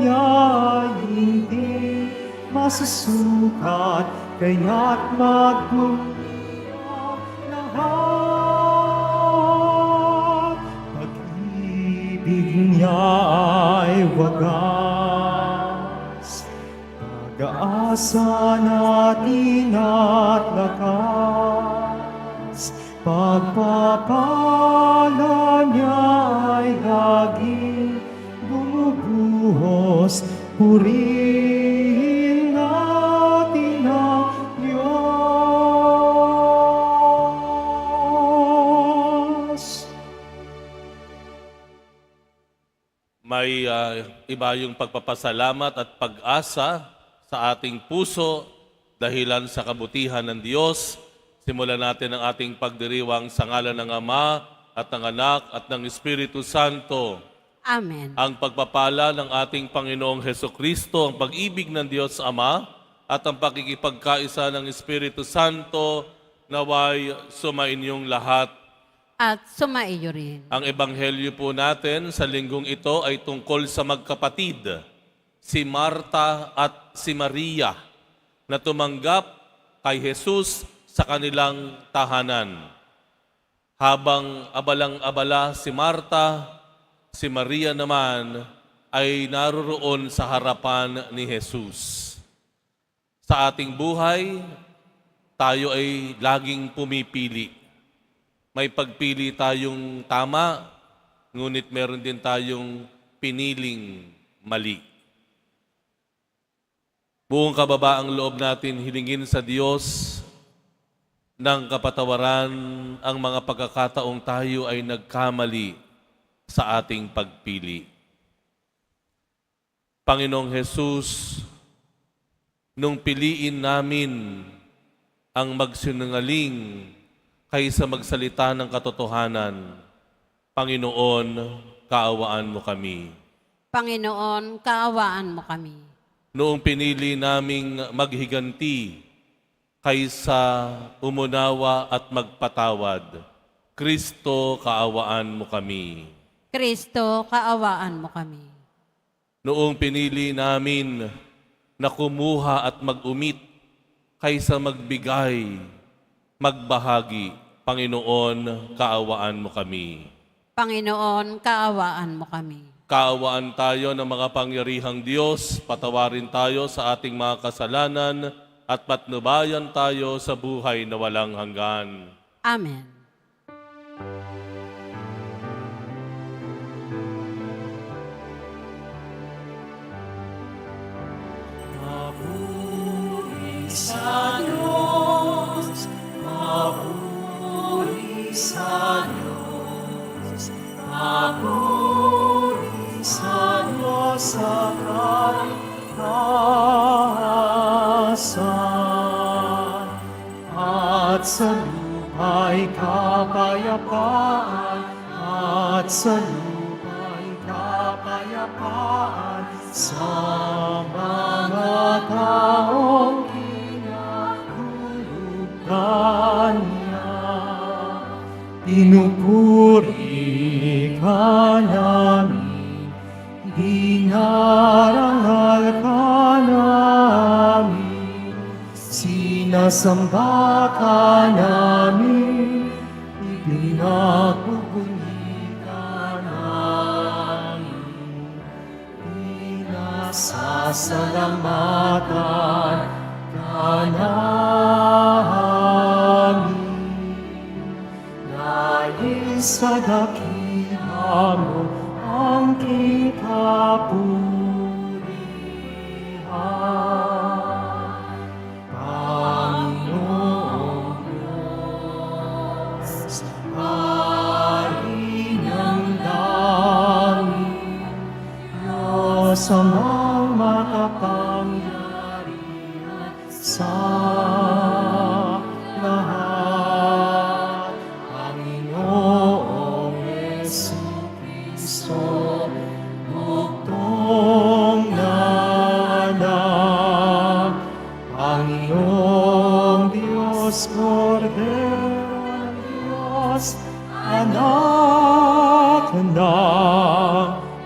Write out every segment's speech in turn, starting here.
niya'y hindi masusukat, kaya't magmumula lahat. Pag-ibig niya'y wagas, pag-aasa natin at lakas. Pagpapala niya'y laging bumubuhos, purihin natin ang Diyos. May iba yung pagpapasalamat at pag-asa sa ating puso dahilan sa kabutihan ng Diyos. Simulan natin ang ating pagdiriwang sa ngalan ng Ama at ng Anak at ng Espiritu Santo. Amen. Ang pagpapala ng ating Panginoong Hesukristo, ang pag-ibig ng Diyos Ama at ang pakikipagkaisa ng Espiritu Santo naway sumainyong lahat. At sumaiyo rin. Ang ebanghelyo po natin sa linggong ito ay tungkol sa magkapatid, si Marta at si Maria, na tumanggap kay Jesus sa kanilang tahanan. Habang abalang-abala si Marta, si Maria naman ay naroroon sa harapan ni Jesus. Sa ating buhay, tayo ay laging pumipili. May pagpili tayong tama, ngunit meron din tayong piniling mali. Buong kababaang loob natin hilingin sa Diyos ng kapatawaran ang mga pagkakataong tayo ay nagkamali sa ating pagpili. Panginoong Jesus, nung piliin namin ang magsinungaling kaysa magsalita ng katotohanan, Panginoon, kaawaan mo kami. Panginoon, kaawaan mo kami. Noong pinili naming maghiganti kaysa umunawa at magpatawad, Kristo, kaawaan mo kami. Kristo, kaawaan mo kami. Noong pinili namin na kumuha at mag-umit kaysa magbigay, magbahagi, Panginoon, kaawaan mo kami. Panginoon, kaawaan mo kami. Kaawaan tayo ng mga pangyarihang Diyos, patawarin tayo sa ating mga kasalanan, at patnubayan tayo sa buhay na walang hanggan. Amen. Maburi sa Diyos, maburi sa Diyos, maburi sa Diyos sa kalikasan, at sa lupa'y kapayapaan, at sa lupa'y kapayapaan, sa mga taong kinahulugan niya. Pinupuri ka namin, dinarangal ka namin, sinasamba ka namin, ipinagpupuri ka namin, pinasasalamatan ka namin. Dahil sa dakila mo ang kikapurihan, Panginoong Diyos, Hari ng langit, Diyos amang makapangyarihan sa lahat, Panginoong Jesucristo, bugtong na anak, Panginoong Diyos, Kordero ng Diyos, anak ng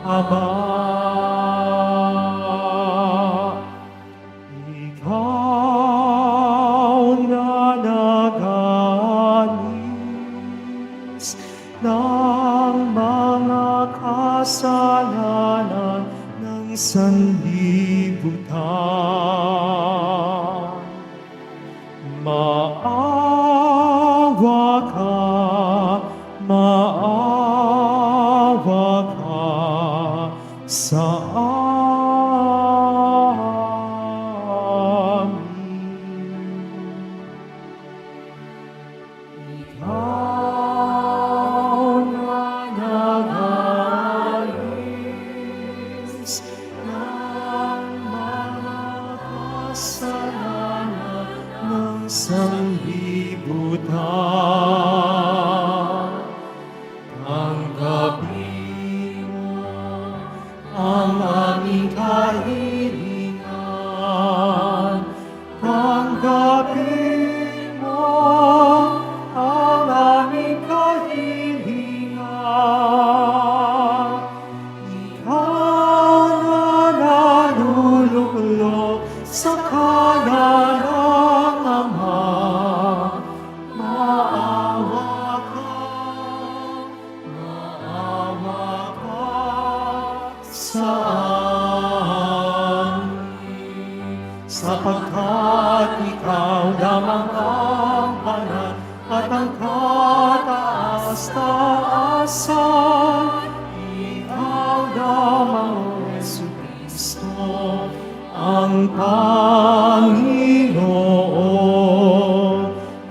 Ama. sanlibutan. Maawa ka sa amin. Ikaw na nag-alis ng mga kasalanan ng sanlibutan. Tanggapin mo ang aming kahilingan. Tanggapin mo ang aming kahilingan. Ikaw na naluluklok sa kanan ng Ama. Maawa ka sa amin. Sapagkat ikaw lamang ang banal at ang kataas-taasan. Ikaw lamang, O Jesucristo, ang Panginoon,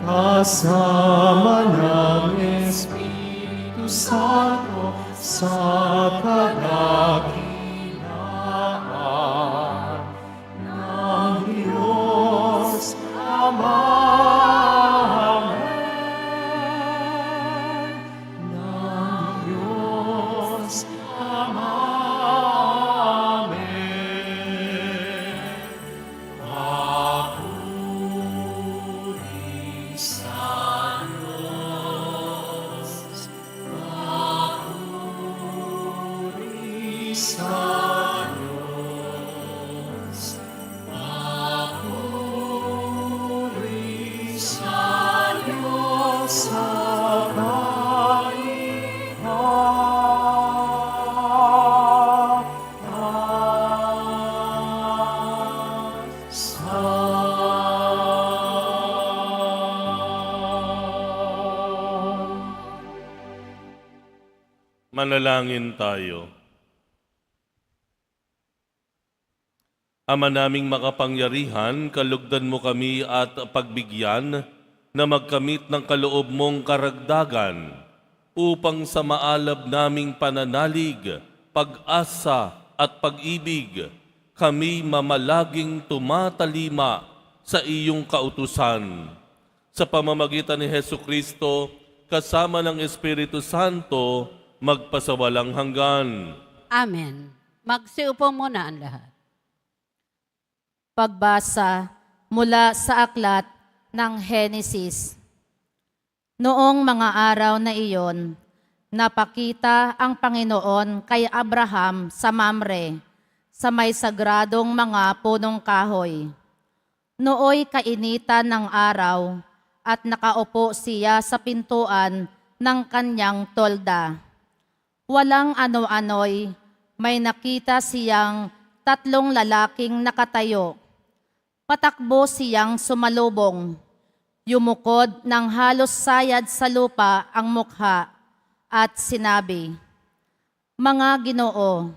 kasama ng Espiritu Santo sa kadakilaan ng Diyos Ama. Amen. Ng Diyos Ama. Amen. Papuri sa Diyos. Papuri sa Diyos. Papuri sa Diyos sa Manalangin tayo. Ama naming makapangyarihan, kalugdan mo kami at pagbigyan na magkamit ng kaloob mong karagdagan upang sa maalab naming pananalig, pag-asa at pag-ibig, kami mamalaging tumatalima sa iyong kautusan. Sa pamamagitan ni Hesukristo, kasama ng Espiritu Santo, magpasawalang hanggan. Amen. Magsiupo muna ang lahat. Pagbasa mula sa aklat ng Henesis. Noong mga araw na iyon, napakita ang Panginoon kay Abraham sa Mamre, sa may sagradong mga punong kahoy. Nooy kainitan ng araw at nakaupo siya sa pintuan ng kanyang tolda. Walang ano-ano'y may nakita siyang 3 lalaking nakatayo. Patakbo siyang sumalubong. Yumukod ng halos sayad sa lupa ang mukha at sinabi, "Mga Ginoo,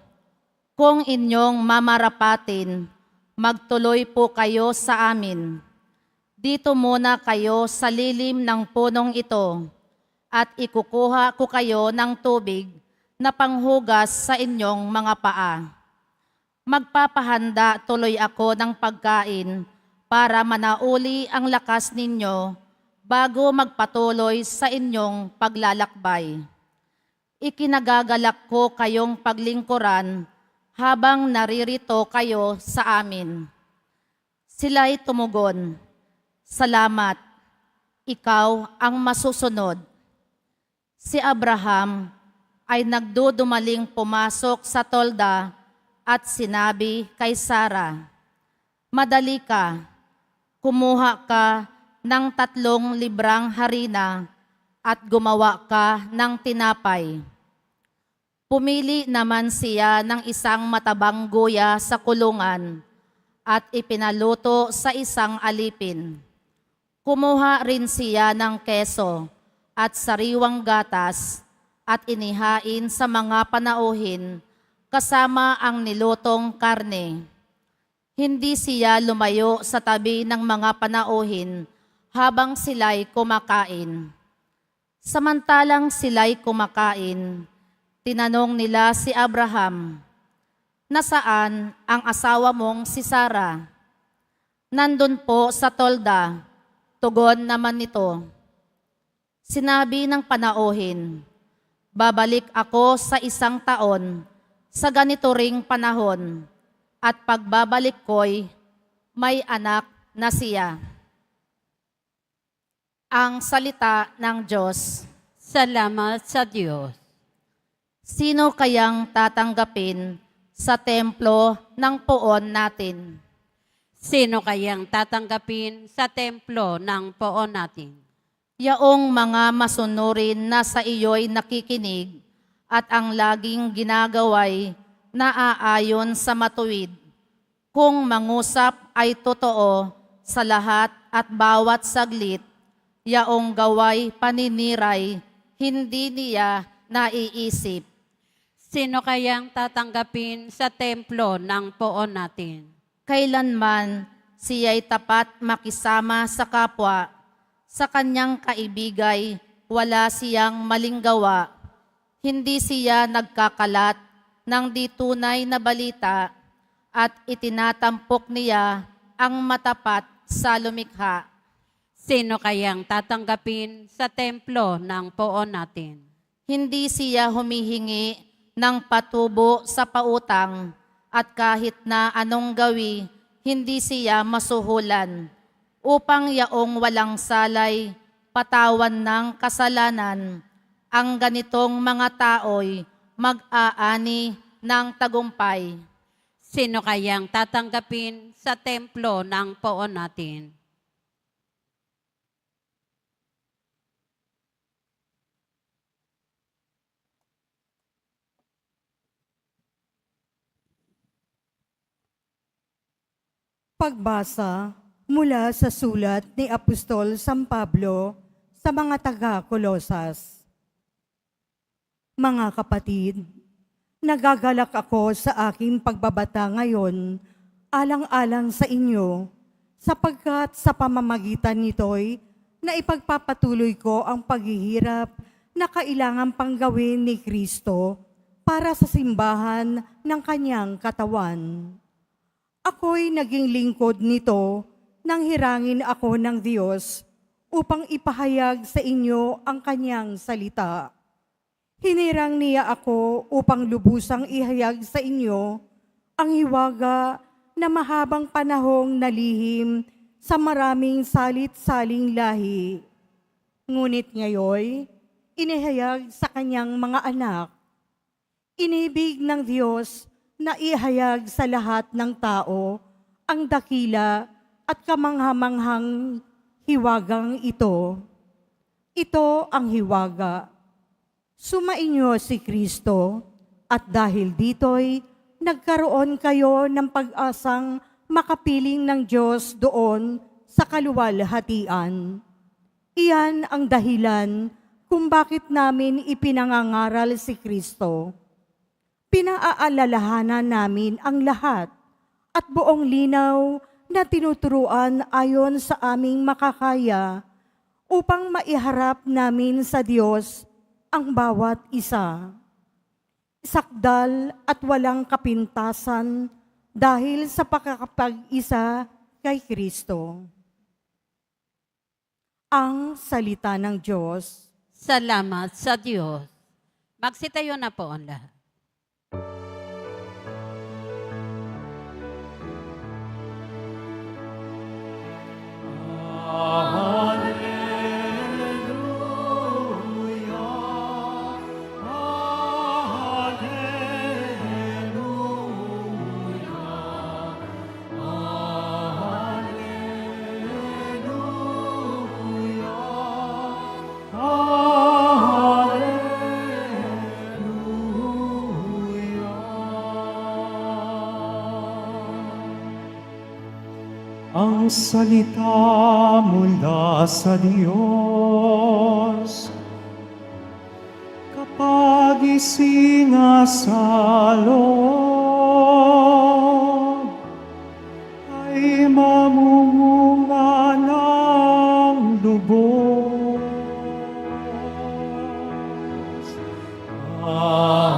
kung inyong mamarapatin, magtuloy po kayo sa amin. Dito muna kayo sa lilim ng punong ito at ikukuha ko kayo ng tubig na panghugas sa inyong mga paa. Magpapahanda tuloy ako ng pagkain para manauli ang lakas ninyo bago magpatuloy sa inyong paglalakbay. Ikinagagalak ko kayong paglingkuran habang naririto kayo sa amin." Sila'y tumugon, "Salamat, ikaw ang masusunod." Si Abraham ay nagdudumaling pumasok sa tolda at sinabi kay Sarah, "Madali ka, kumuha ka ng 3 librang harina at gumawa ka ng tinapay." Pumili naman siya ng isang matabang guya sa kulungan at ipinaluto sa isang alipin. Kumuha rin siya ng keso at sariwang gatas at inihain sa mga panauhin kasama ang nilutong karne. Hindi siya lumayo sa tabi ng mga panauhin habang sila'y kumakain. Samantalang sila'y kumakain, tinanong nila si Abraham, "Nasaan ang asawa mong si Sarah?" "Nandun po sa tolda," tugon naman nito. Sinabi ng panauhin, "Babalik ako sa 1 taon sa ganito ring panahon, at pagbabalik ko'y may anak na siya." Ang salita ng Diyos. Salamat sa Diyos. Sino kayang tatanggapin sa templo ng poon natin? Sino kayang tatanggapin sa templo ng poon natin? Yaong mga masunurin na sa iyo'y nakikinig at ang laging ginagaway naaayon sa matuwid. Kung mangusap ay totoo sa lahat at bawat saglit, yaong gaway paniniray, hindi niya naiisip. Sino kayang tatanggapin sa templo ng poon natin? Kailanman siya'y tapat makisama sa kapwa, sa kanyang kaibigay wala siyang maling gawa. Hindi siya nagkakalat ng di tunay na balita at itinatampok niya ang matapat sa lumikha. Sino kayang tatanggapin sa templo ng poon natin? Hindi siya humihingi ng patubo sa pautang at kahit na anong gawi, hindi siya masuhulan upang yaong walang salay, patawan ng kasalanan. Ang ganitong mga tao'y mag-aani ng tagumpay. Sino kayang tatanggapin sa templo ng poon natin? Pagbasa mula sa sulat ni Apostol San Pablo sa mga taga-Kolosas. Mga kapatid, nagagalak ako sa aking pagbabata ngayon alang-alang sa inyo, sapagkat sa pamamagitan nito'y naipagpapatuloy ko ang paghihirap na kailangan pang gawin ni Kristo para sa simbahan ng kanyang katawan. Ako'y naging lingkod nito nang hirangin ako ng Diyos upang ipahayag sa inyo ang kanyang salita. Hinirang niya ako upang lubusang ihayag sa inyo ang hiwaga na mahabang panahong nalihim sa maraming salit-saling lahi. Ngunit ngayon, inihayag sa kanyang mga anak. Inibig ng Diyos na ihayag sa lahat ng tao ang dakila at kamanghamanghang hiwagang ito. Ito ang hiwaga. Sumainyo si Kristo at dahil dito'y nagkaroon kayo ng pag-asang makapiling ng Diyos doon sa kaluwalhatian. Iyan ang dahilan kung bakit namin ipinangangaral si Kristo. Pinaaalalahanan namin ang lahat at buong linaw na tinuturuan ayon sa aming makakaya upang maiharap namin sa Diyos ang bawat isa. Sakdal at walang kapintasan dahil sa pakakapag-isa kay Kristo. Ang salita ng Diyos. Salamat sa Diyos. Magsitayo na po ang lahat. ang salita mula sa Diyos. Kapag isinasalo, ay mamumunga ng lubos. Alleluia,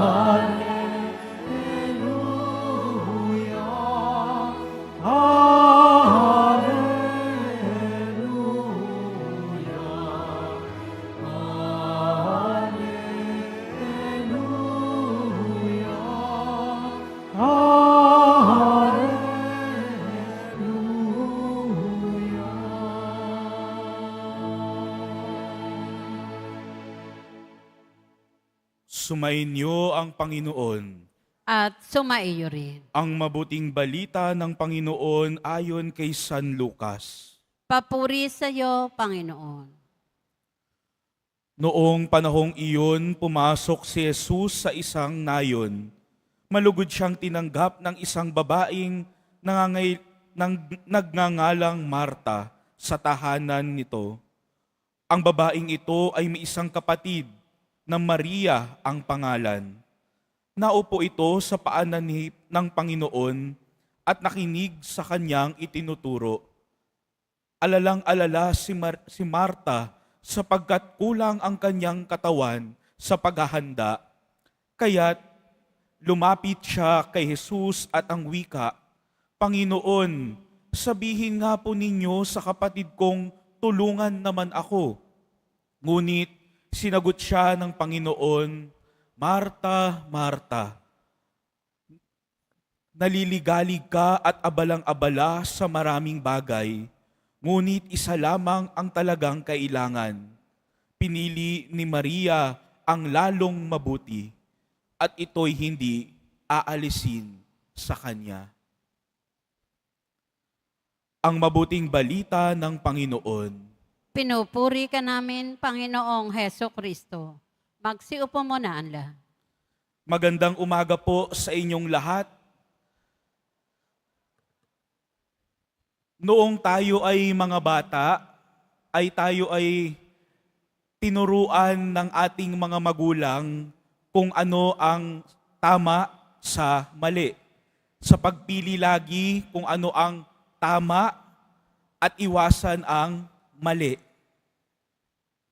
Alleluia, Alleluia, Sumainyo ang Panginoon. At sumaiyo rin. Ang mabuting balita ng Panginoon ayon kay San Lucas. Papuri sa iyo, Panginoon. Noong panahong iyon, pumasok si Jesus sa isang nayon. Malugod siyang tinanggap ng isang babaeng nagngangalang Marta sa tahanan nito. Ang babaeng ito ay may isang kapatid na Maria ang pangalan. Naupo ito sa paanan ng Panginoon at nakinig sa kanyang itinuturo. Alalang-alala si Marta sapagkat kulang ang kanyang katawan sa paghahanda. Kaya't lumapit siya kay Jesus at ang wika, Panginoon, sabihin nga po ninyo sa kapatid kong tulungan naman ako. Ngunit sinagot siya ng Panginoon, Marta, Marta, naliligalig ka at abalang-abala sa maraming bagay, ngunit isa lamang ang talagang kailangan. Pinili ni Maria ang lalong mabuti, at ito'y hindi aalisin sa kanya. Ang mabuting balita ng Panginoon. Pinupuri ka namin, Panginoong Heso Kristo. Magsiupo mo na ang lahat. Magandang umaga po sa inyong lahat. Noong tayo ay mga bata, tayo ay tinuruan ng ating mga magulang kung ano ang tama sa mali. Sa pagpili lagi kung ano ang tama at iwasan ang mali.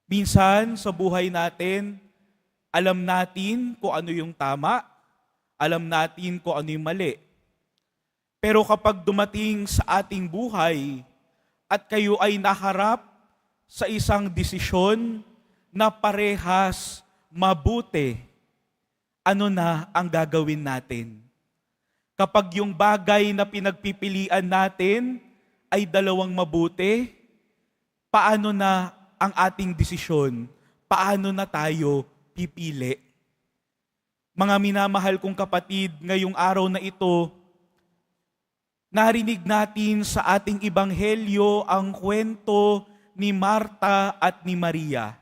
Minsan sa buhay natin, alam natin kung ano yung tama, alam natin kung ano yung mali. Pero kapag dumating sa ating buhay at kayo ay naharap sa isang desisyon na parehas mabuti, ano na ang gagawin natin? Kapag yung bagay na pinagpipilian natin ay dalawang mabuti, paano na ang ating desisyon? Paano na tayo pipili? Mga minamahal kong kapatid, ngayong araw na ito, narinig natin sa ating ebanghelyo ang kwento ni Marta at ni Maria.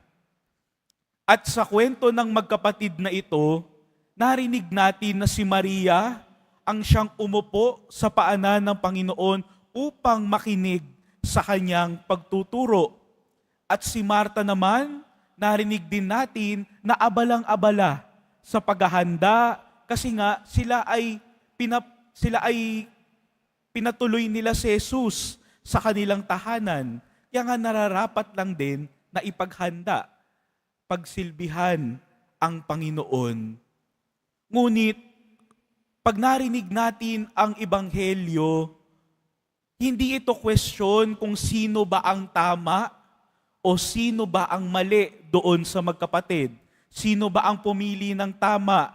At sa kwento ng magkapatid na ito, narinig natin na si Maria ang siyang umupo sa paanan ng Panginoon upang makinig sa kanyang pagtuturo. At si Marta naman, narinig din natin na abalang-abala sa paghahanda kasi nga sila ay pinatuloy nila si Jesus sa kanilang tahanan. Kaya nga nararapat lang din na ipaghanda, pagsilbihan ang Panginoon. Ngunit, pag narinig natin ang ebanghelyo, hindi ito question kung sino ba ang tama o sino ba ang mali doon sa magkapatid. Sino ba ang pumili ng tama?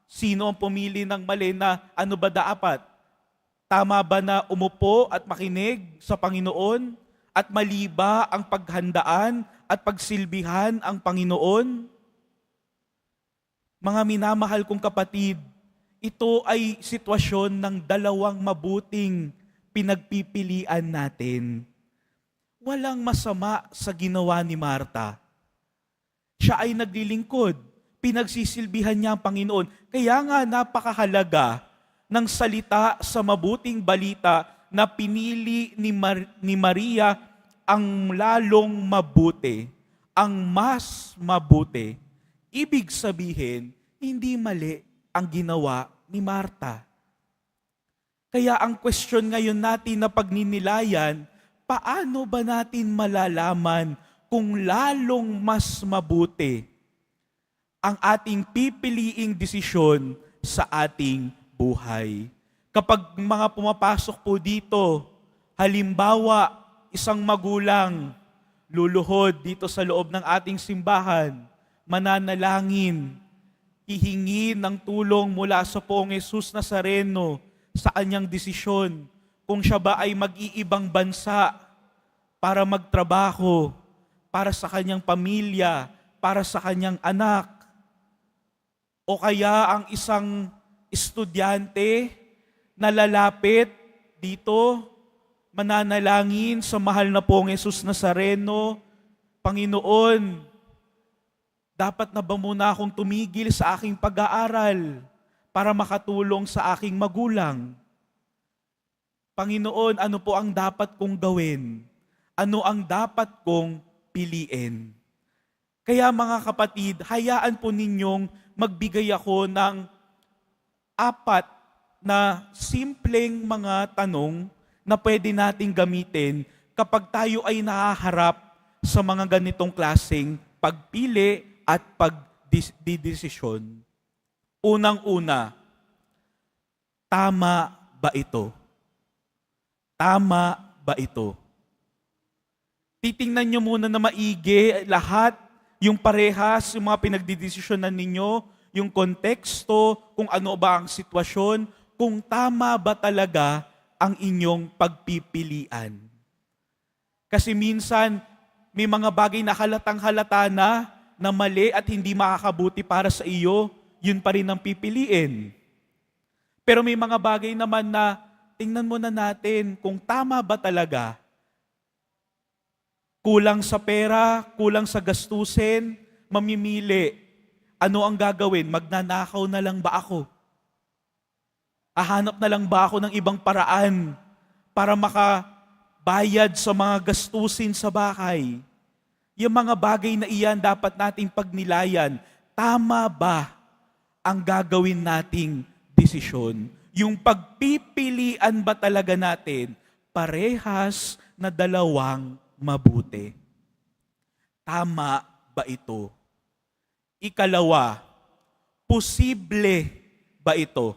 Sino ang pumili ng mali na ano ba dapat? Tama ba na umupo at makinig sa Panginoon? At mali ba ang paghandaan at pagsilbihan ang Panginoon? Mga minamahal kong kapatid, ito ay sitwasyon ng dalawang mabuting pinagpipilian natin. Walang masama sa ginawa ni Marta. Siya ay naglilingkod. Pinagsisilbihan niya ang Panginoon. Kaya nga napakahalaga ng salita sa mabuting balita na pinili ni Maria ang lalong mabuti, ang mas mabuti. Ibig sabihin, hindi mali ang ginawa ni Marta. Kaya ang question ngayon natin na pagninilayan, paano ba natin malalaman kung lalong mas mabuti ang ating pipiliing desisyon sa ating buhay? Kapag mga pumapasok po dito, halimbawa, isang magulang luluhod dito sa loob ng ating simbahan, mananalangin, hihingi ng tulong mula sa Poong Jesus Nazareno sa kanyang desisyon kung siya ba ay mag-iibang bansa para magtrabaho, para sa kanyang pamilya, para sa kanyang anak. O kaya ang isang estudyante na lalapit dito, mananalangin sa mahal na Poong Jesus Nazareno, Panginoon, dapat na ba muna akong tumigil sa aking pag-aaral para makatulong sa aking magulang? Panginoon, ano po ang dapat kong gawin? Ano ang dapat kong piliin? Kaya mga kapatid, hayaan po ninyong magbigay ako ng 4 na simpleng mga tanong na pwede nating gamitin kapag tayo ay nahaharap sa mga ganitong klaseng pagpili at pagdidesisyon. Unang-una, tama ba ito? Tama ba ito? Titingnan nyo muna na maigi lahat, yung parehas, yung mga pinagdidesisyonan ninyo, yung konteksto, kung ano ba ang sitwasyon, kung tama ba talaga ang inyong pagpipilian. Kasi minsan, may mga bagay na halatang-halata na mali at hindi makakabuti para sa iyo, yun pa rin ang pipiliin. Pero may mga bagay naman na tingnan muna natin kung tama ba talaga. Kulang sa pera, kulang sa gastusin, mamimili. Ano ang gagawin? Magnanakaw na lang ba ako? Hahanap na lang ba ako ng ibang paraan para makabayad sa mga gastusin sa bahay? Yung mga bagay na iyan dapat nating pagnilayan. Tama ba ang gagawin nating desisyon? Yung pagpipilian ba talaga natin parehas na dalawang mabuti? Tama ba ito? Ikalawa, posible ba ito?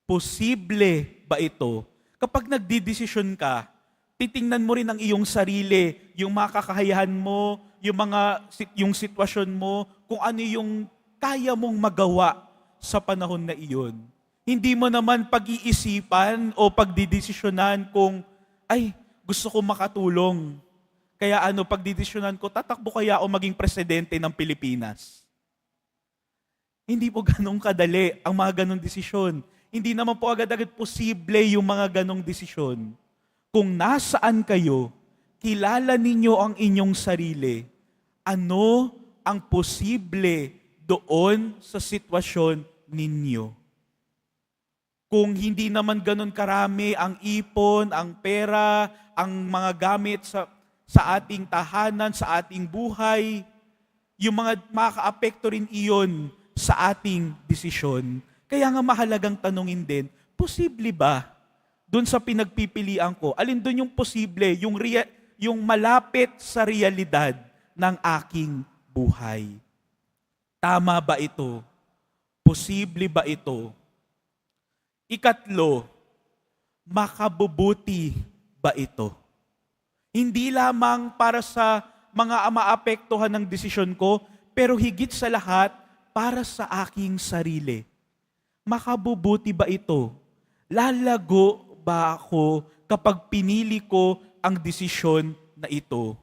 Posible ba ito? Kapag nagdidesisyon ka, titingnan mo rin ang iyong sarili, yung mga kakayahan mo, yung sitwasyon mo, kung ano yung kaya mong magawa sa panahon na iyon. Hindi mo naman pag-iisipan o pagdidesisyonan kung, ay, gusto ko makatulong. Kaya pagdidesisyonan ko, tatakbo kaya ako maging presidente ng Pilipinas. Hindi po ganun kadali ang mga ganung desisyon. Hindi naman po agad-agad posible yung mga ganong desisyon. Kung nasaan kayo, kilala ninyo ang inyong sarili. Ano ang posible doon sa sitwasyon ninyo? Kung hindi naman ganon karami ang ipon, ang pera, ang mga gamit sa ating tahanan, sa ating buhay, yung mga makaka-apekto rin iyon sa ating desisyon. Kaya nga mahalagang tanungin din, posible ba doon sa pinagpipilian ko? Alin doon yung posible, yung malapit sa realidad ng aking buhay? Tama ba ito? Posible ba ito? Ikatlo, makabubuti ba ito? Hindi lamang para sa mga maapektuhan ng desisyon ko, pero higit sa lahat, para sa aking sarili. Makabubuti ba ito? Lalago ba ako kapag pinili ko ang desisyon na ito?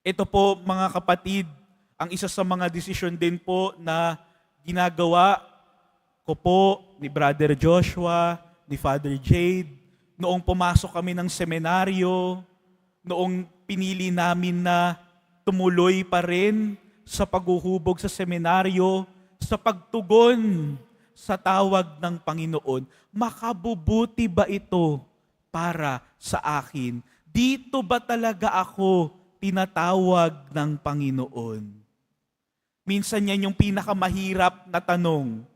Ito po mga kapatid, ang isa sa mga desisyon din po na ginagawa ko po ni Brother Joshua, ni Father Jade, noong pumasok kami ng seminaryo, noong pinili namin na tumuloy pa rin sa paghuhubog sa seminaryo, sa pagtugon sa tawag ng Panginoon. Makabubuti ba ito para sa akin. Dito ba talaga ako tinatawag ng Panginoon? Minsan yan yung pinakamahirap na tanong.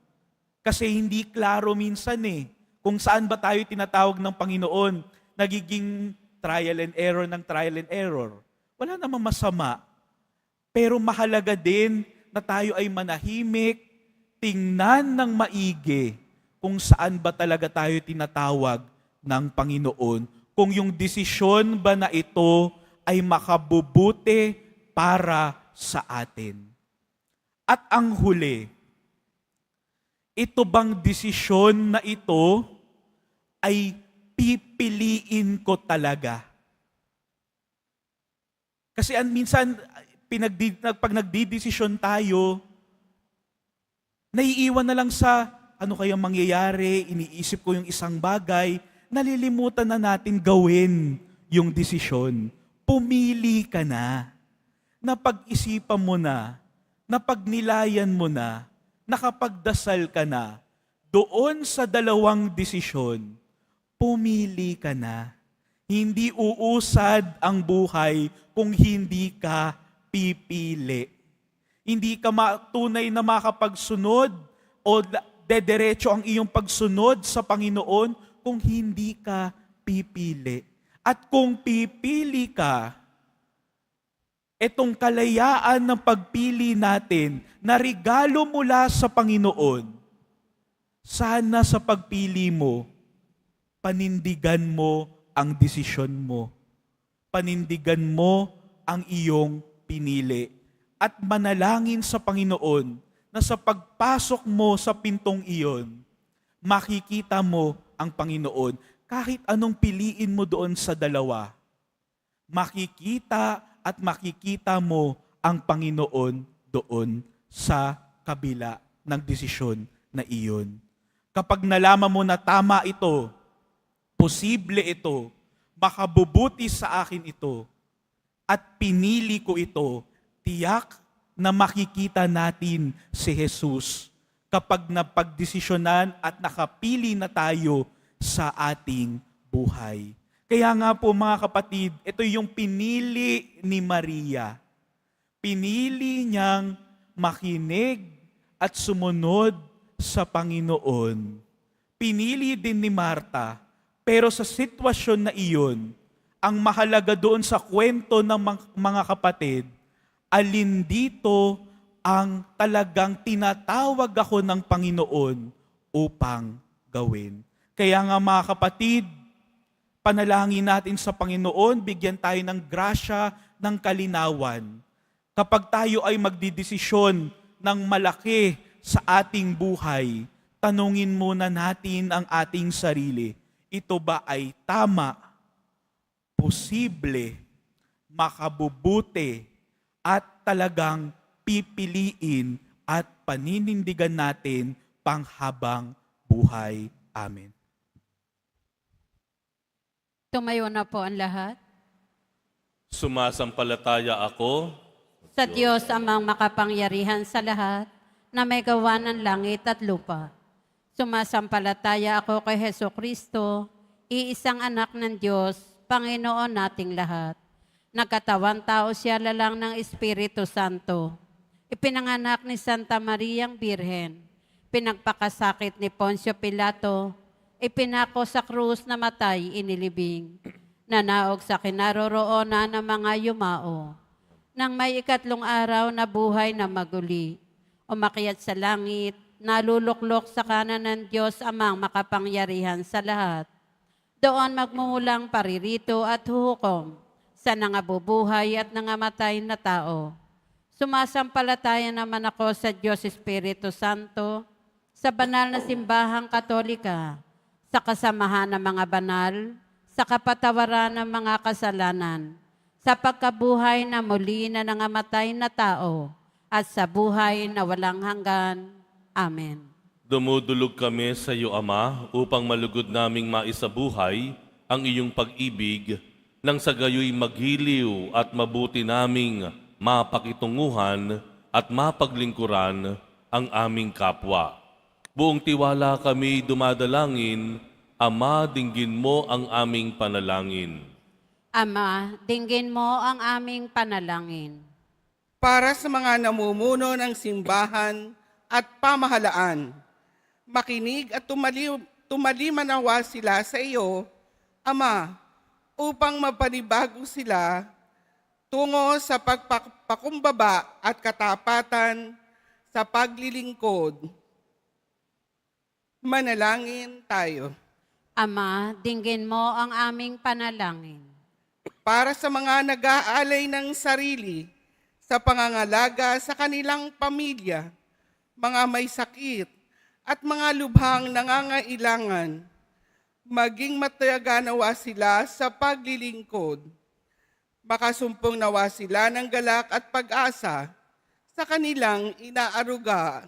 Kasi hindi klaro minsan kung saan ba tayo tinatawag ng Panginoon. Nagiging trial and error ng trial and error. Wala namang masama. Pero mahalaga din na tayo ay manahimik, tingnan ng maigi kung saan ba talaga tayo tinatawag ng Panginoon. Kung yung desisyon ba na ito ay makabubuti para sa atin. At ang huli, ito bang desisyon na ito ay pipiliin ko talaga? Kasi minsan, pag nagdidesisyon tayo, naiiwan na lang sa ano kayang mangyayari, iniisip ko yung isang bagay, nalilimutan na natin gawin yung desisyon. Pumili ka na. Napag-isipan mo na. Napagnilayan mo na. Nakapagdasal ka na. Doon sa dalawang desisyon, pumili ka na. Hindi uusad ang buhay kung hindi ka pipili. Hindi ka tunay na makapagsunod o dederecho ang iyong pagsunod sa Panginoon kung hindi ka pipili. At kung pipili ka, itong kalayaan ng pagpili natin na regalo mula sa Panginoon, sana sa pagpili mo, panindigan mo ang desisyon mo. Panindigan mo ang iyong pinili. At manalangin sa Panginoon na sa pagpasok mo sa pintong iyon, makikita mo ang Panginoon. Kahit anong piliin mo doon sa dalawa, makikita at makikita mo ang Panginoon doon sa kabila ng desisyon na iyon. Kapag nalaman mo na tama ito, posible ito, makabubuti sa akin ito, at pinili ko ito, tiyak na makikita natin si Jesus kapag napagdesisyonan at nakapili na tayo sa ating buhay. Kaya nga po mga kapatid, ito yung pinili ni Maria. Pinili niyang makinig at sumunod sa Panginoon. Pinili din ni Marta, pero sa sitwasyon na iyon, ang mahalaga doon sa kwento ng mga kapatid, alin dito ang talagang tinatawag ako ng Panginoon upang gawin. Kaya nga mga kapatid, panalangin natin sa Panginoon, bigyan tayo ng grasya, ng kalinawan. Kapag tayo ay magdidesisyon ng malaki sa ating buhay, tanungin muna natin ang ating sarili. Ito ba ay tama, posible, makabubuti, at talagang pipiliin at paninindigan natin panghabang buhay. Amen. Tumayo na po ang lahat. Sumasampalataya ako Sa Diyos amang makapangyarihan sa lahat, na may gawa ng langit at lupa. Sumasampalataya ako kay Hesus Kristo, iisang anak ng Diyos, Panginoon nating lahat. Nagkatawan tao siya lalang ng Espiritu Santo. Ipinanganak ni Santa Mariang Birhen. Pinagpakasakit ni Poncio Pilato. Ipinako sa krus na matay inilibing. Nanaog sa kinaroroonan ng mga yumao. Nang may 3 araw na buhay na maguli. Umakyat sa langit, naluluklok sa kanan ng Diyos amang makapangyarihan sa lahat. Doon magmumulang paririto at huhukom sa nangabubuhay at nangamatay na tao. Sumasampalataya naman ako sa Diyos Espiritu Santo, sa banal na simbahang katolika, sa kasamahan ng mga banal, sa kapatawaran ng mga kasalanan, sa pagkabuhay na muli na nangamatay na tao, at sa buhay na walang hanggan. Amen. Dumudulog kami sa iyo, Ama, upang malugod naming maisabuhay ang iyong pag-ibig, nang sa gayoy maghiliw at mabuti naming mapakitunguhan at mapaglingkuran ang aming kapwa. Buong tiwala kami dumadalangin Ama, dinggin mo ang aming panalangin. Ama, dinggin mo ang aming panalangin. Para sa mga namumuno ng simbahan at pamahalaan, makinig at tumalimanawa sila sa iyo, Ama, upang mapanibago sila tungo sa pagpakumbaba at katapatan sa paglilingkod. Manalangin tayo. Ama, dinggin mo ang aming panalangin. Para sa mga nag-aalay ng sarili sa pangangalaga sa kanilang pamilya, mga may sakit at mga lubhang nangangailangan, maging matayaga nawa sila sa paglilingkod. Makasumpong nawa sila ng galak at pag-asa sa kanilang inaaruga.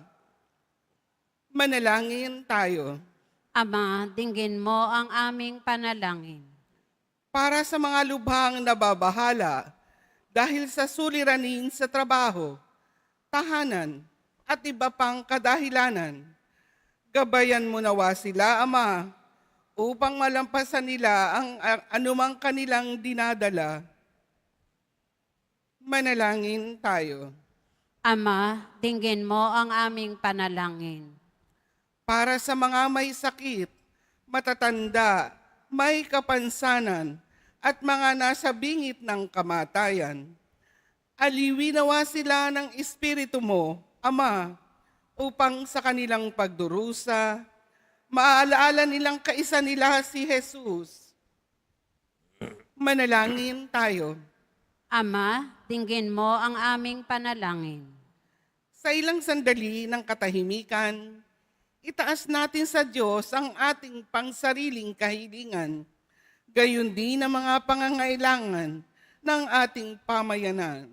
Manalangin tayo. Ama, dinggin mo ang aming panalangin. Para sa mga lubhang nababahala dahil sa suliranin sa trabaho, tahanan at iba pang kadahilanan, gabayan mo nawa sila, Ama, upang malampasan nila ang anumang kanilang dinadala. Manalangin tayo. Ama, dinggin mo ang aming panalangin. Para sa mga may sakit, matatanda, may kapansanan, at mga nasa bingit ng kamatayan, aliwin nawa sila ng Espiritu mo, Ama, upang sa kanilang pagdurusa, maaalaala nilang kaisa nila si Jesus. Manalangin tayo. Ama, dinggin mo ang aming panalangin. Sa ilang sandali ng katahimikan, itaas natin sa Diyos ang ating pangsariling kahilingan, gayon din ang mga pangangailangan ng ating pamayanan.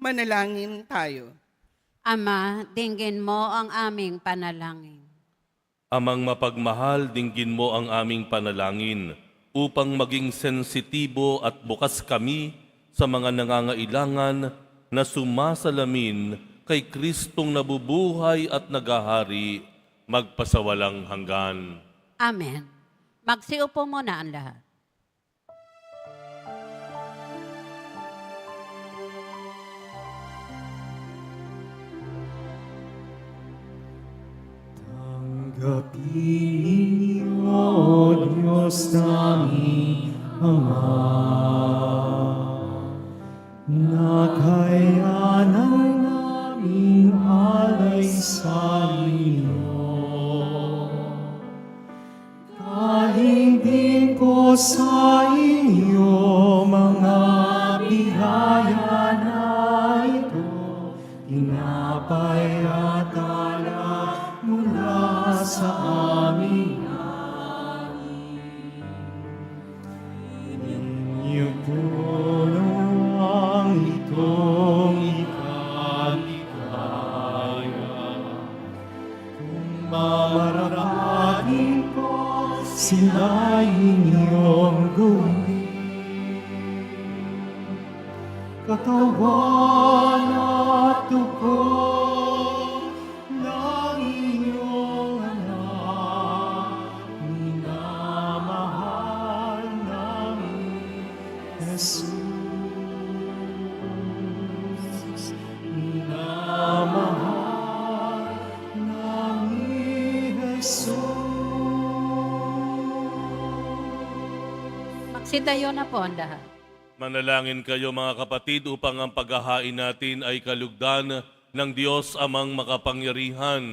Manalangin tayo. Ama, dinggin mo ang aming panalangin. Amang mapagmahal, dinggin mo ang aming panalangin upang maging sensitibo at bukas kami sa mga nangangailangan na sumasalamin kay Kristong nabubuhay at nagahari magpasawalang hanggan. Amen. Magsiupo muna ang lahat. Tanggapin niyo, Diyos namin, Ama, nakayanan namin alay sa inyo. Kahingin ko sa inyo mga biyaya na ito, tinapay at alak mula sa aming inyo punuan itong ikaligaya. Kung mamarapatin ko, sila inyong gawin. Katawan at dugo ng inyong anak, minamahal namin Jesus. Minamahal namin Jesus. Magsidayo na po ang lahat. Manalangin kayo mga kapatid upang ang paghahain natin ay kalugdan ng Diyos amang makapangyarihan.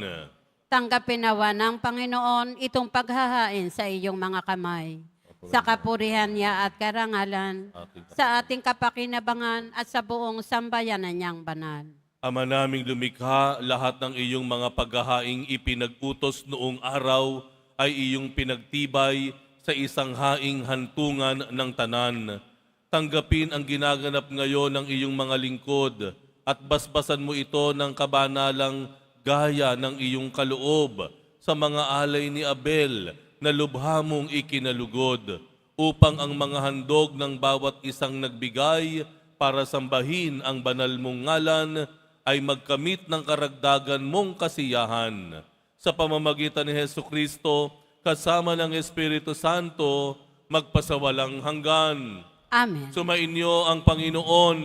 Tanggapin nawa ng Panginoon itong paghahain sa iyong mga kamay, sa kapurihan niya at karangalan, sa ating kapakinabangan at sa buong sambayanan niyang banal. Ama naming lumikha, lahat ng iyong mga paghahaing ipinag-utos noong araw ay iyong pinagtibay sa isang haing hantungan ng tanan. Tanggapin ang ginaganap ngayon ng iyong mga lingkod at basbasan mo ito ng kabanalang gaya ng iyong kaloob sa mga alay ni Abel na lubha mong ikinalugod upang ang mga handog ng bawat isang nagbigay para sambahin ang banal mong ngalan ay magkamit ng karagdagan mong kasiyahan. Sa pamamagitan ni Hesu Kristo, kasama ng Espiritu Santo, magpasawalang hanggan. Amen. Sumainyo ang Panginoon.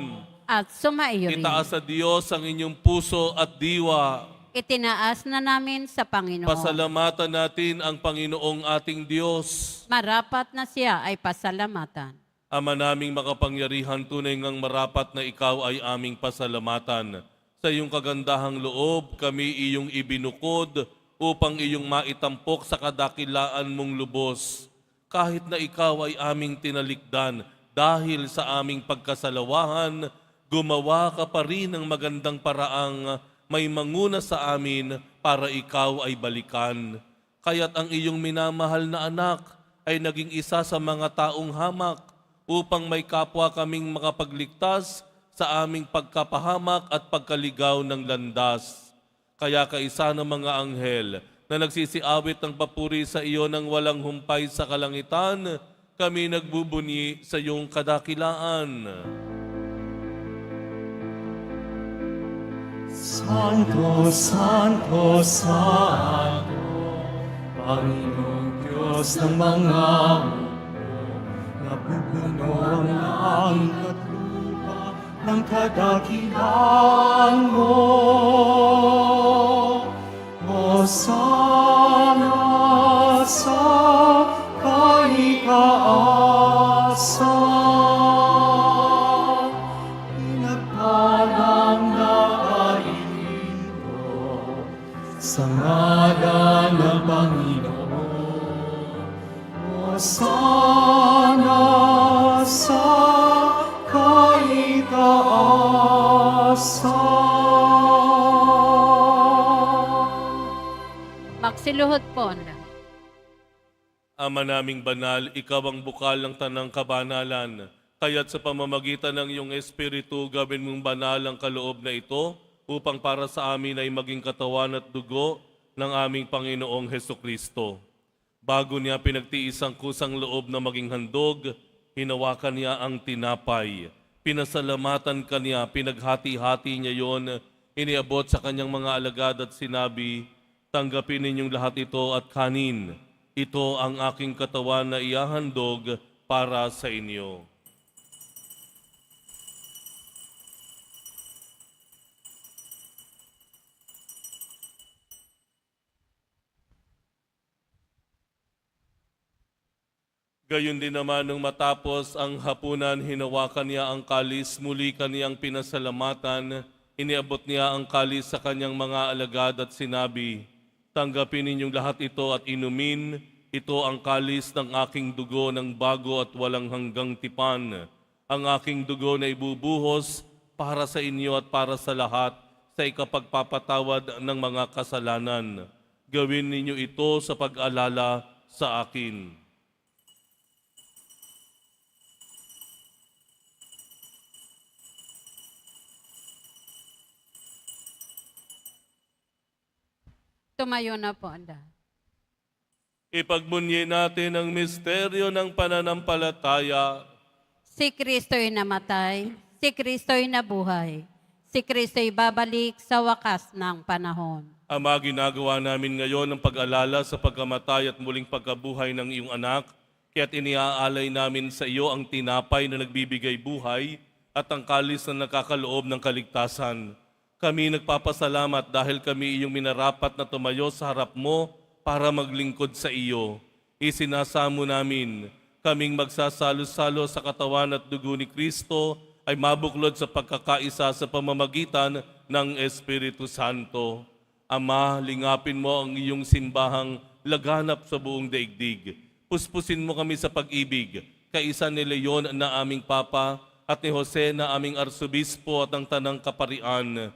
At sumaiyo rin. Itaas sa Diyos ang inyong puso at diwa. Itinaas na namin sa Panginoon. Pasalamatan natin ang Panginoong ating Diyos. Marapat na siya ay pasalamatan. Ama naming makapangyarihan, tunay ngang marapat na ikaw ay aming pasalamatan. Sa iyong kagandahang loob, kami iyong ibinukod upang iyong maitampok sa kadakilaan mong lubos. Kahit na ikaw ay aming tinalikdan dahil sa aming pagkasalawahan, gumawa ka pa rin ng magandang paraang may manguna sa amin para ikaw ay balikan. Kaya't ang iyong minamahal na anak ay naging isa sa mga taong hamak upang may kapwa kaming makapagligtas sa aming pagkapahamak at pagkaligaw ng landas. Kaya kaisa ng mga anghel na nagsisiawit ng papuri sa iyo ng walang humpay sa kalangitan, kami nagbubunyi sa iyong kadakilaan. Santo, Santo, Santo, Panginoong Diyos ng mga mundo, nabubuno ang langit at lupa ng kadakilaan mo. Hosana sa kaitaasan, pinagpalang na sa ngalan ng Panginoon. Hosana sa kaitaasan. Magsiluhod po ang lahat. Ama naming banal, ikaw ang bukal ng tanang kabanalan. Kaya't sa pamamagitan ng iyong Espiritu, gawin mong banal ang kaloob na ito upang para sa amin ay maging katawan at dugo ng aming Panginoong Hesu Kristo. Bago niya pinagtiis ang kusang loob na maging handog, hinawakan niya ang tinapay. Pinasalamatan kaniya, pinaghati-hati niya yon, iniabot sa kanyang mga alagad at sinabi, "Tanggapin ninyong lahat ito at kanin. Ito ang aking katawan na ihahandog para sa inyo." Gayon din naman nung matapos ang hapunan, hinawakan niya ang kalis, muli kaniyang pinasalamatan, iniabot niya ang kalis sa kanyang mga alagad at sinabi, "Tanggapin ninyong lahat ito at inumin, ito ang kalis ng aking dugo ng bago at walang hanggang tipan, ang aking dugo na ibubuhos para sa inyo at para sa lahat sa ikapagpapatawad ng mga kasalanan. Gawin ninyo ito sa pag-alala sa akin." Tumayo na po ang lahat. Ipagbunyi natin ang misteryo ng pananampalataya. Si Kristo'y namatay, si Kristo'y nabuhay, si Kristo'y babalik sa wakas ng panahon. Ama, ginagawa namin ngayon ang pag-alala sa pagkamatay at muling pagkabuhay ng iyong anak, kaya't iniaalay namin sa iyo ang tinapay na nagbibigay buhay at ang kalis na nakakaloob ng kaligtasan. Kami nagpapasalamat dahil kami iyong minarapat na tumayo sa harap mo para maglingkod sa iyo. Isinasamo namin, kaming magsasalo-salo sa katawan at dugo ni Kristo ay mabuklod sa pagkakaisa sa pamamagitan ng Espiritu Santo. Ama, lingapin mo ang iyong simbahang laganap sa buong daigdig. Puspusin mo kami sa pag-ibig, kaisa ni Leon na aming Papa at ni Jose na aming Arsobispo at ang Tanang Kaparian.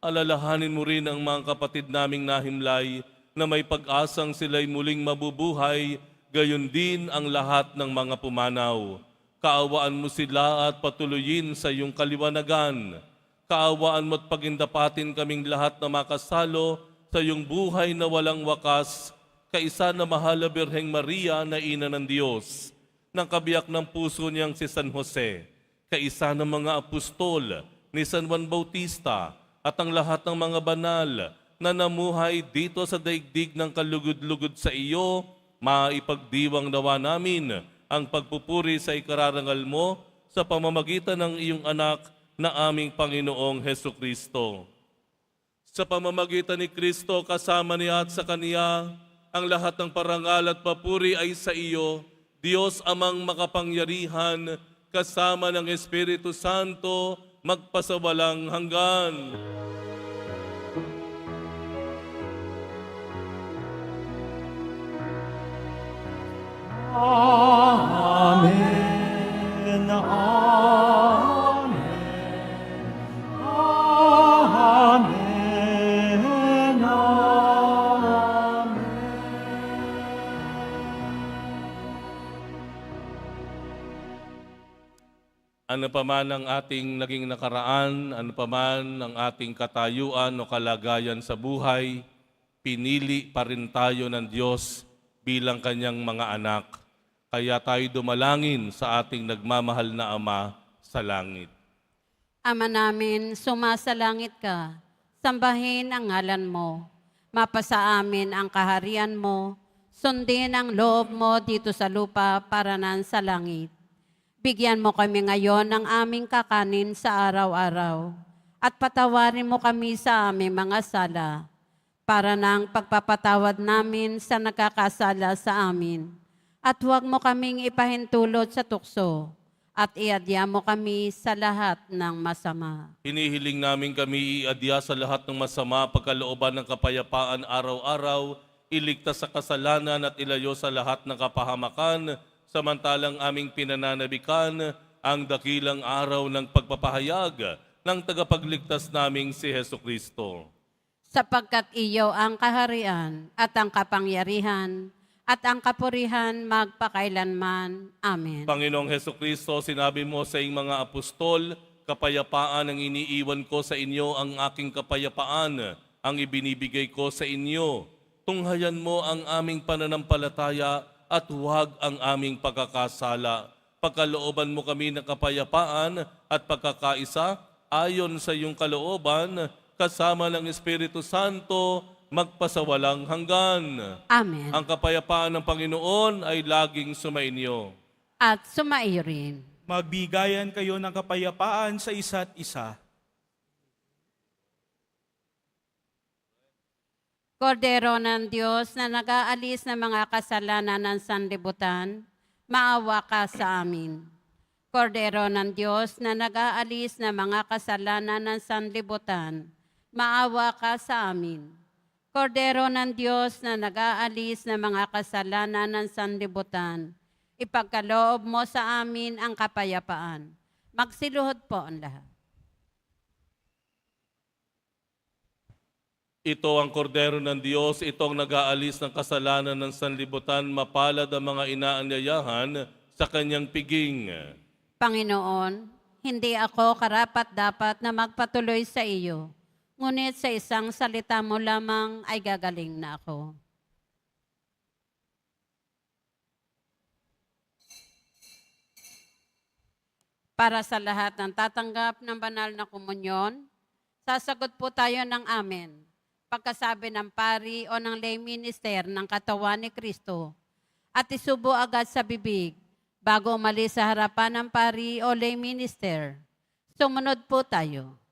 Alalahanin mo rin ang mga kapatid naming nahimlay na may pag-asang sila'y muling mabubuhay, gayon din ang lahat ng mga pumanaw. Kaawaan mo sila at patuloyin sa iyong kaliwanagan. Kaawaan mo at pagindapatin kaming lahat na makasalo sa iyong buhay na walang wakas, kaisa na mahal na Birheng Maria na Ina ng Diyos, ng kabiyak ng puso niyang si San Jose, kaisa ng mga apostol ni San Juan Bautista, at ang lahat ng mga banal na namuhay dito sa daigdig ng kalugod-lugod sa iyo, maipagdiwang nawa namin ang pagpupuri sa ikararangal mo sa pamamagitan ng iyong anak na aming Panginoong Hesukristo. Sa pamamagitan ni Kristo, kasama niya at sa Kaniya, ang lahat ng parangal at papuri ay sa iyo, Diyos amang makapangyarihan, kasama ng Espiritu Santo, magpasawalang hanggan. Amen. Amen. Amen. Amen. Ano pa man ang ating naging nakaraan, ano pa man ang ating katayuan o kalagayan sa buhay, pinili pa rin tayo ng Diyos bilang Kanyang mga anak. Kaya tayo dumalangin sa ating nagmamahal na Ama sa langit. Ama namin, sumasalangit ka, sambahin ang ngalan mo, mapasa amin ang kaharian mo, sundin ang loob mo dito sa lupa para nan sa langit. Bigyan mo kami ngayon ng aming kakanin sa araw-araw at patawarin mo kami sa aming mga sala para ng pagpapatawad namin sa nakakasala sa amin. At huwag mo kaming ipahintulot sa tukso at iadya mo kami sa lahat ng masama. Hinihiling namin kami iadya sa lahat ng masama, pagkalooban ng kapayapaan araw-araw, iligtas sa kasalanan at ilayo sa lahat ng kapahamakan, samantalang aming pinananabikan ang dakilang araw ng pagpapahayag ng tagapagligtas naming si Hesukristo. Sapagkat iyo ang kaharian at ang kapangyarihan at ang kapurihan magpakailanman. Amen. Panginoong Hesukristo, sinabi mo sa iyong mga apostol, kapayapaan ang iniiwan ko sa inyo, ang aking kapayapaan ang ibinibigay ko sa inyo. Tunghayan mo ang aming pananampalataya at huwag ang aming pagkakasala. Pagkalooban mo kami ng kapayapaan at pagkakaisa ayon sa iyong kalooban, kasama ng Espiritu Santo, magpasawalang hanggan. Amen. Ang kapayapaan ng Panginoon ay laging sumainyo. At sumaiyo rin. Magbigayan kayo ng kapayapaan sa isa't isa. Kordero ng Diyos na nag-aalis ng mga kasalanan ng sanlibutan, maawa ka sa amin. Kordero ng Diyos na nag-aalis ng mga kasalanan ng sanlibutan, maawa ka sa amin. Kordero ng Diyos na nag-aalis ng mga kasalanan ng sanlibutan, ipagkaloob mo sa amin ang kapayapaan. Magsiluhod po ang lahat. Ito ang kordero ng Diyos, itong nag-aalis ng kasalanan ng sanlibutan, mapalad ang mga inaanyayahan sa kanyang piging. Panginoon, hindi ako karapat-dapat na magpatuloy sa iyo, ngunit sa isang salita mo lamang ay gagaling na ako. Para sa lahat ng tatanggap ng banal na komunyon, sasagot po tayo ng amen. Pagkasabi ng pari o ng lay minister ng katawan ni Kristo at isubo agad sa bibig bago umalis sa harapan ng pari o lay minister. Sumunod po tayo.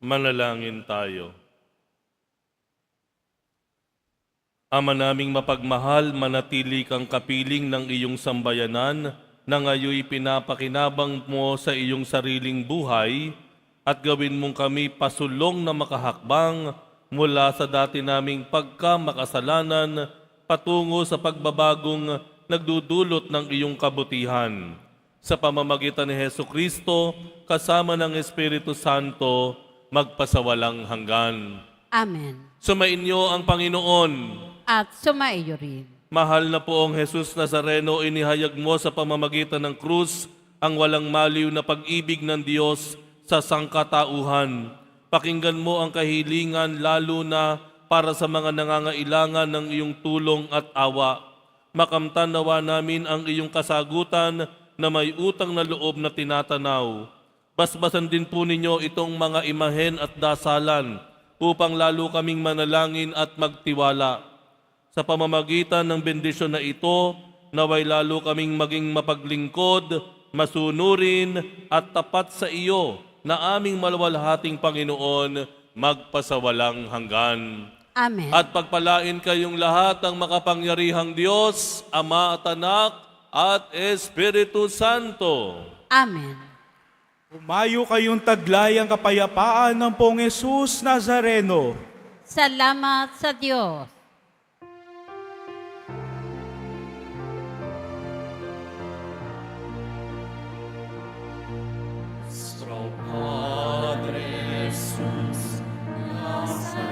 Manalangin tayo. Ama naming mapagmahal, manatili kang kapiling ng iyong sambayanan na ngayoy pinapakinabang mo sa iyong sariling buhay at gawin mong kami pasulong na makahakbang mula sa dati naming pagkamakasalanan patungo sa pagbabagong nagdudulot ng iyong kabutihan. sa pamamagitan ni Hesu Kristo, kasama ng Espiritu Santo, magpasawalang hanggan. Amen. Sumainyo ang Panginoon. At sumaiyo rin. Mahal na poong Jesus Nazareno, inihayag mo sa pamamagitan ng krus ang walang maliw na pag-ibig ng Diyos sa sangkatauhan. Pakinggan mo ang kahilingan lalo na para sa mga nangangailangan ng iyong tulong at awa. Makamtan nawa namin ang iyong kasagutan na may utang na loob na tinatanaw. Basbasan din po ninyo itong mga imahen at dasalan upang lalo kaming manalangin at magtiwala. Sa pamamagitan ng bendisyon na ito, naway lalo kaming maging mapaglingkod, masunurin at tapat sa iyo na aming malwalhating Panginoon magpasawalang hanggan. Amen. At pagpalain kayong lahat ng makapangyarihang Diyos, Ama at Anak at Espiritu Santo. Amen. Umayo kayong taglay ang kapayapaan ng Poong Jesus Nazareno. Salamat sa Diyos. Padre Jesus Nazareno.